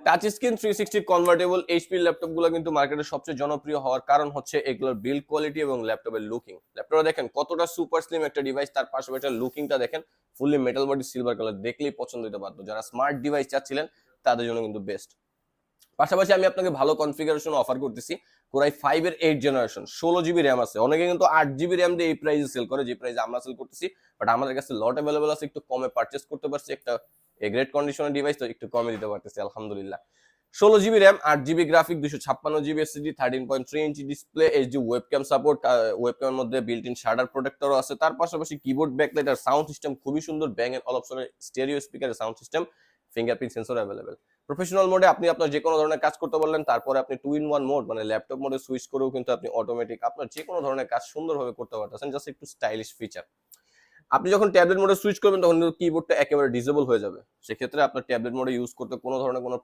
Touch screen 360 convertible HP ল্যাপটপগুলো কিন্তু মার্কেটে সবচেয়ে জনপ্রিয় হওয়ার কারণ হচ্ছে এগুলোর বিল্ড কোয়ালিটি এবং ল্যাপটপের লুকিং। ল্যাপটপটা দেখেন কতটা সুপার স্লিম একটা ডিভাইস, তার পাশাপাশি একটা লুকিংটা দেখেন fully metal body silver colour, দেখলেই পছন্দ হতে বাধ্য। যারা স্মার্ট ডিভাইস চাচ্ছিলেন তাদের জন্য কিন্তু বেস্ট। পাশাপাশি আমি আপনাকে ভালো কনফিগারেশন অফার করতেছি। কোরাই 5 এর 8 জেনারেশন 16 জিবি র্যাম আছে। অনেকে কিন্তু 8 জিবি র্যাম দিয়ে এই প্রাইসে সেল করে, যে প্রাইসে আমরা সেল করতেছি, বাট আমাদের কাছে লট অ্যাভেলেবল আছে, একটু কমে পারচেজ করতে পারছি। একটা গ্রেট কন্ডিশনের ডিভাইস তো একটু কমে দিতে পারতেছি আলহামদুলিল্লাহ। 16 GB RAM, 8 GB graphic, 256 GB SSD, 13.3 inch display, HD webcam support, ওয়েবক্যামের মধ্যে বিল্ট ইন শাটার প্রোটেক্টরও আছে। তার পাশাপাশি কিবোর্ড ব্যাকলাইট আর সাউন্ড সিস্টেম খুবই সুন্দর, ব্যাং এন্ড অলপশনের স্টেরিও স্পিকারের sound system, fingerprint sensor available. Professional মোডে আপনি আপনার যে কোনো ধরনের কাজ করতে পারলেন, তারপরে আপনি 2 in 1 মোড মানে ল্যাপটপ মোডে সুইচ করেও কিন্তু আপনি অটোমেটিক আপনার যে কোনো ধরনের কাজ সুন্দরভাবে করতে পারতেছেন, জাস্ট একটু স্টাইলিশ ফিচার। আপনি যখন ট্যাবলেট মোডে সুইচ করবেন তখন কিন্তু কিবোর্ডটা একেবারে ডিসেবল হয়ে যাবে, সেক্ষেত্রে আপনার ট্যাবলেট মোডে ইউজ করতে কোনো ধরনের কোনো